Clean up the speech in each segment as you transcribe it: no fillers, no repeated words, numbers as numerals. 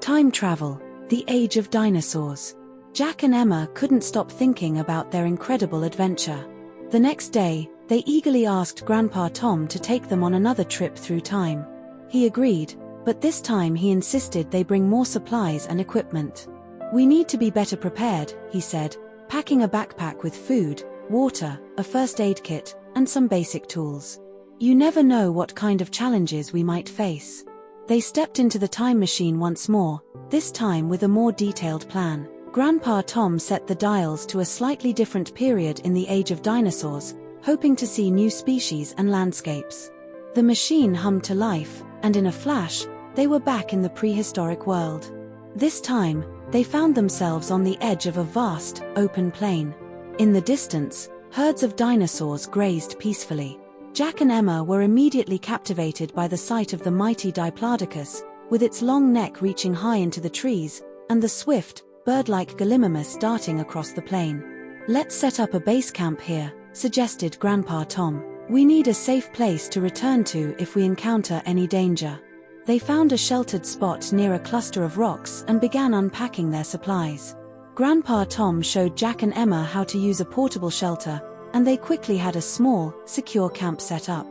Time travel, the age of dinosaurs. Jack and Emma couldn't stop thinking about their incredible adventure. The next day, they eagerly asked Grandpa Tom to take them on another trip through time. He agreed, but this time he insisted they bring more supplies and equipment. "We need to be better prepared," he said, packing a backpack with food, water, a first aid kit, and some basic tools. "You never know what kind of challenges we might face." They stepped into the time machine once more, this time with a more detailed plan. Grandpa Tom set the dials to a slightly different period in the age of dinosaurs, hoping to see new species and landscapes. The machine hummed to life, and in a flash, they were back in the prehistoric world. This time, they found themselves on the edge of a vast, open plain. In the distance, herds of dinosaurs grazed peacefully. Jack and Emma were immediately captivated by the sight of the mighty Diplodocus, with its long neck reaching high into the trees, and the swift, bird-like Gallimimus darting across the plain. "Let's set up a base camp here," suggested Grandpa Tom. "We need a safe place to return to if we encounter any danger." They found a sheltered spot near a cluster of rocks and began unpacking their supplies. Grandpa Tom showed Jack and Emma how to use a portable shelter, and they quickly had a small, secure camp set up.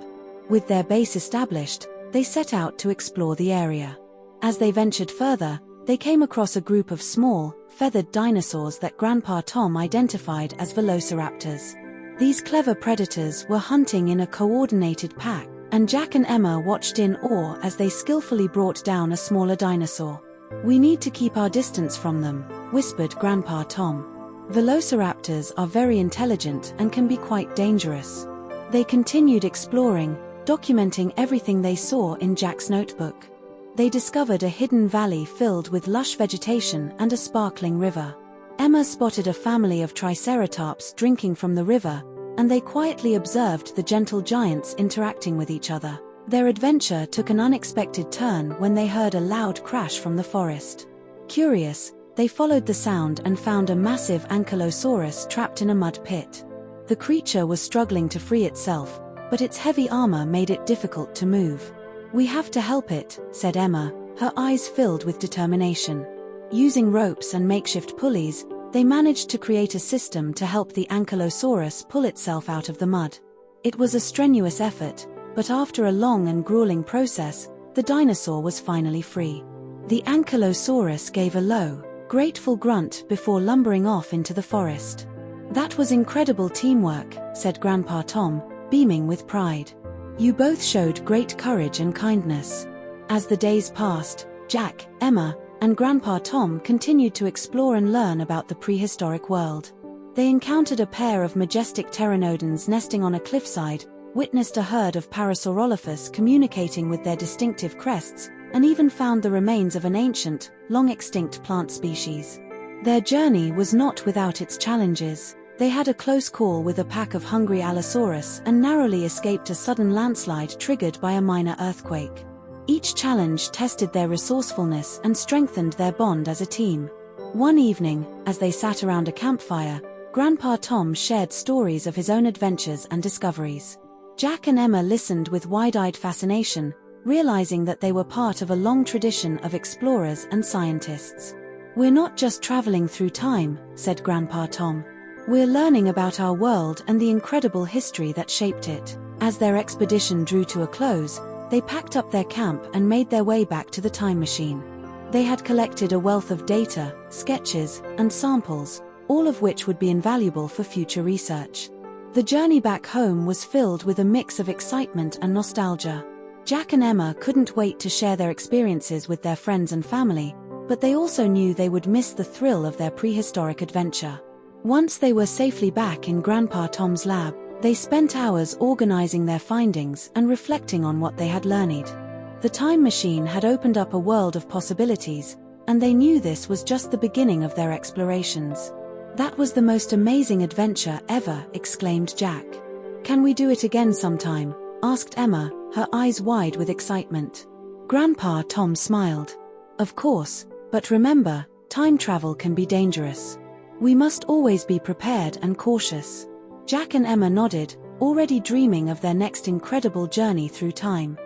With their base established, they set out to explore the area. As they ventured further, they came across a group of small, feathered dinosaurs that Grandpa Tom identified as velociraptors. These clever predators were hunting in a coordinated pack, and Jack and Emma watched in awe as they skillfully brought down a smaller dinosaur. "We need to keep our distance from them," whispered Grandpa Tom. "Velociraptors are very intelligent and can be quite dangerous." They continued exploring, documenting everything they saw in Jack's notebook. They discovered a hidden valley filled with lush vegetation and a sparkling river. Emma spotted a family of triceratops drinking from the river, and they quietly observed the gentle giants interacting with each other. Their adventure took an unexpected turn when they heard a loud crash from the forest. Curious, they followed the sound and found a massive ankylosaurus trapped in a mud pit. The creature was struggling to free itself, but its heavy armor made it difficult to move. "We have to help it," said Emma, her eyes filled with determination. Using ropes and makeshift pulleys, they managed to create a system to help the ankylosaurus pull itself out of the mud. It was a strenuous effort, but after a long and grueling process, the dinosaur was finally free. The ankylosaurus gave a low, grateful grunt before lumbering off into the forest. "That was incredible teamwork," said Grandpa Tom, beaming with pride. "You both showed great courage and kindness." As the days passed, Jack, Emma, and Grandpa Tom continued to explore and learn about the prehistoric world. They encountered a pair of majestic pteranodons nesting on a cliffside, witnessed a herd of Parasaurolophus communicating with their distinctive crests, and even found the remains of an ancient, long-extinct plant species. Their journey was not without its challenges. They had a close call with a pack of hungry Allosaurus and narrowly escaped a sudden landslide triggered by a minor earthquake. Each challenge tested their resourcefulness and strengthened their bond as a team. One evening, as they sat around a campfire, Grandpa Tom shared stories of his own adventures and discoveries. Jack and Emma listened with wide-eyed fascination, realizing that they were part of a long tradition of explorers and scientists. "We're not just traveling through time," said Grandpa Tom. "We're learning about our world and the incredible history that shaped it." As their expedition drew to a close, they packed up their camp and made their way back to the time machine. They had collected a wealth of data, sketches, and samples, all of which would be invaluable for future research. The journey back home was filled with a mix of excitement and nostalgia. Jack and Emma couldn't wait to share their experiences with their friends and family, but they also knew they would miss the thrill of their prehistoric adventure. Once they were safely back in Grandpa Tom's lab, they spent hours organizing their findings and reflecting on what they had learned. The time machine had opened up a world of possibilities, and they knew this was just the beginning of their explorations. "That was the most amazing adventure ever," exclaimed Jack. "Can we do it again sometime?" asked Emma, her eyes wide with excitement. Grandpa Tom smiled. "Of course, but remember, time travel can be dangerous. We must always be prepared and cautious." Jack and Emma nodded, already dreaming of their next incredible journey through time.